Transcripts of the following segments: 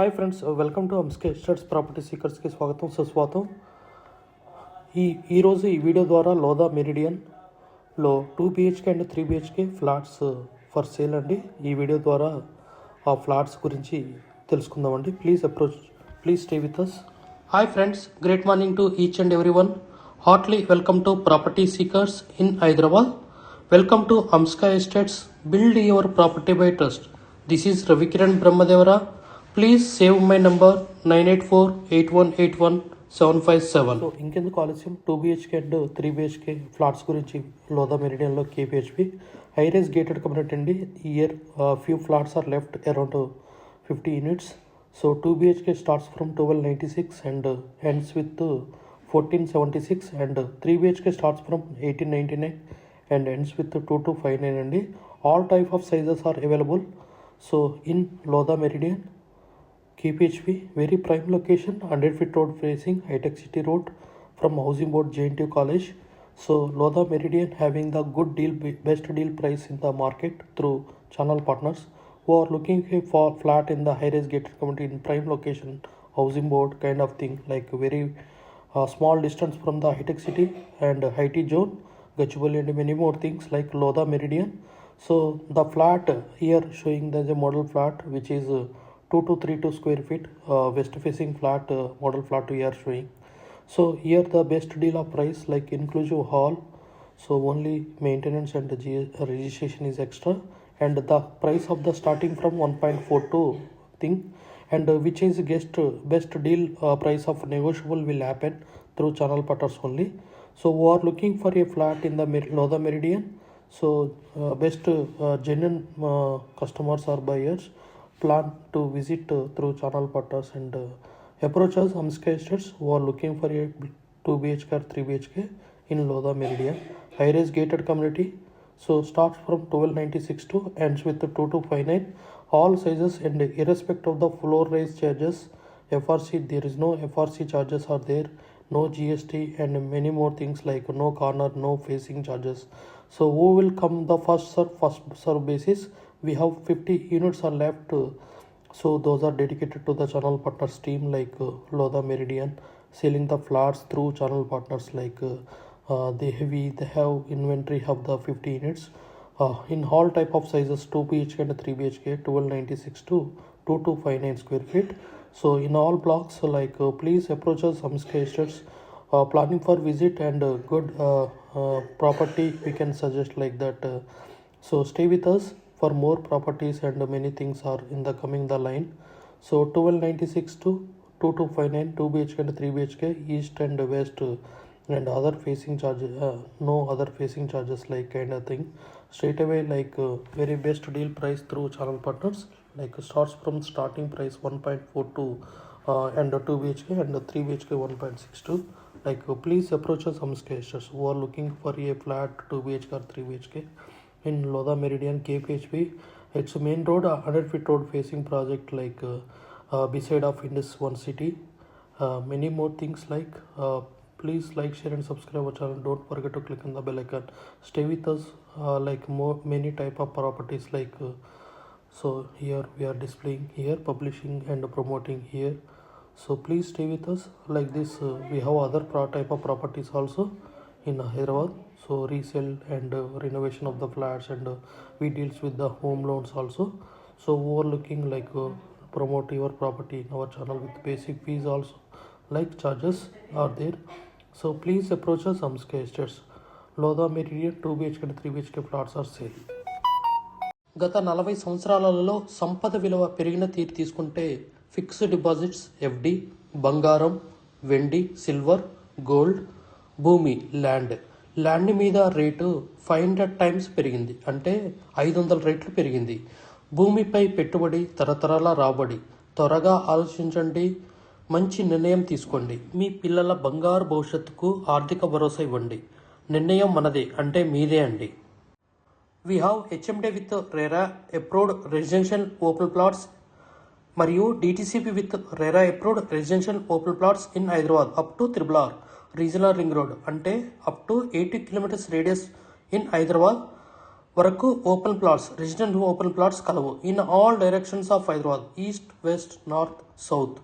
Hi friends, welcome to Hamsika Estates property సీకర్స్కి స్వాగతం సుస్వాగతం. ఈరోజు ఈ వీడియో ద్వారా లోధా మెరిడియన్లో 2 BHK and 3 BHK flats for sale అండి. ఈ వీడియో ద్వారా ఆ ఫ్లాట్స్ గురించి తెలుసుకుందామండి. Please stay with us. Hi friends, great morning to each and every one. Heartly welcome to property seekers in Hyderabad. Welcome to Hamsika Estates, build your property by trust. This is Ravikiran Brahmadevara. Please save my number 9848181757. So ఇంకెందుకు ఆలస్యం, 2 BHK and 3 BHK flats గురించి లోధా మెరిడియన్లో KPHB high rise gated community అండి. Here few flats are left around 50 units. So 2 BHK starts from 1296 and ends with 1476 and 3 BHK starts from 1899 and ends with 2259 అండి. All type of sizes are available. So in Lodha Meridian, KPHB, very prime location, 100 feet road facing high-tech city road from Housing Board JNTU College. So Lodha Meridian having the good deal, best deal price in the market through channel partners who are looking for flat in the high-rise gated community in prime location, Housing Board kind of thing, like very small distance from the high-tech city and IT zone, Gachibowli and many more things like Lodha Meridian. So the flat here showing there's a model flat which is 2232 square feet west facing flat, model flat we are showing. So here the best deal of price like inclusive hall, so only maintenance and registration is extra, and the price of the starting from 1.42 thing, and which is best deal price of negotiable will happen through channel partners only. So we are looking for a flat in the Lodha Meridian. So best genuine customers or buyers plan to visit through channel partners and approach us Hamsika Estates who are looking for a 2 BHK or 3 BHK in Lodha Meridian high rise gated community. So starts from 1296 to ends with 2259, all sizes and irrespective of the floor raise charges, FRC, there is no FRC charges are there, no GST and many more things like no corner, no facing charges. So who will come the first serve basis? We have 50 units are left, so those are dedicated to the channel partners team like Lodha Meridian selling the flats through channel partners like they have inventory of the 50 units in all type of sizes, 2 BHK and 3 BHK, 1296 to 2259 square feet. So in all blocks like please approach us Hamsika Estates, planning for visit and good property we can suggest like that. So stay with us for more properties and many things are in the coming the line. So 1296 to 2259 2 BHK and 3 BHK east and west and other facing charges, no other facing charges like kind of thing. Straight away like very best deal price through channel partners like starts from starting price 1.42 and 2 BHK and 3 BHK 1.62. like please approach us Hamsika Estates who are looking for a flat 2 BHK or 3 BHK in Lodha Meridian KPHB. It's a main road, 100 feet road facing project like beside of Indus One City. Many more things like please like, share and subscribe our channel. Don't forget to click on the bell icon. Stay with us like many type of properties like so here we are displaying here, publishing and promoting here. So please stay with us like this. We have other type of properties also in Hyderabad, so resale and renovation of the flats and we deals with the home loans also. So we are looking like promote your property in our channel with basic fees also like charges are there. So please approach us Hamsika Estates, Lodha Meridian 2 BHK and 3 BHK flats are sale. గత 40 సంవత్సరాలలో సంపద విలువ పెరిగిన తీరు తీసుకుంటే fixed deposits, FD, బంగారం, వెండి, silver, gold, భూమి, ల్యాండ్ మీద రేటు 500 టైమ్స్ పెరిగింది, అంటే 500 రెట్లు పెరిగింది. భూమిపై పెట్టుబడి, తరతరాల రాబడి. త్వరగా ఆలోచించండి, మంచి నిర్ణయం తీసుకోండి. మీ పిల్లల బంగారు భవిష్యత్తుకు ఆర్థిక భరోసా ఇవ్వండి. నిర్ణయం మనదే, అంటే మీదే అండి. We have HMD with RERA approved residential open plots మరియు DTCP with RERA approved residential open plots in Hyderabad up to RRR regional ring road, అంటే up to 80 kilometers radius in Hyderabad. వరకు open plots resident open plots కలవు in all directions of Hyderabad east west north south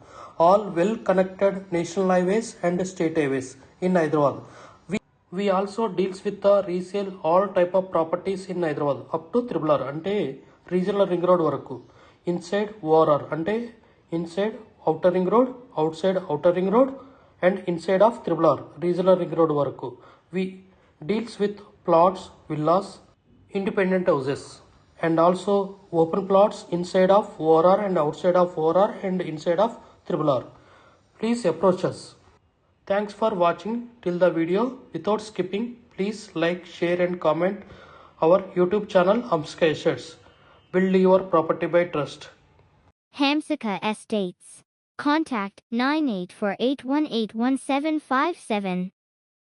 all well connected national highways and state highways in Hyderabad. We also deals with the resale all type of properties in Hyderabad up to RRR అంటే regional ring road వరకు. Inside ORR అంటే inside outer ring road, outside outer ring road and inside of RRR regional ring road వరకు. We deals with plots, villas, independent houses and also open plots inside of ORR and outside of ORR and inside of RRR. Please approach us. Thanks for watching till the video. Without skipping, please like, share and comment our YouTube channel Hamsika Estates. Build your property by trust. Hamsika Estates. Contact 9848181757.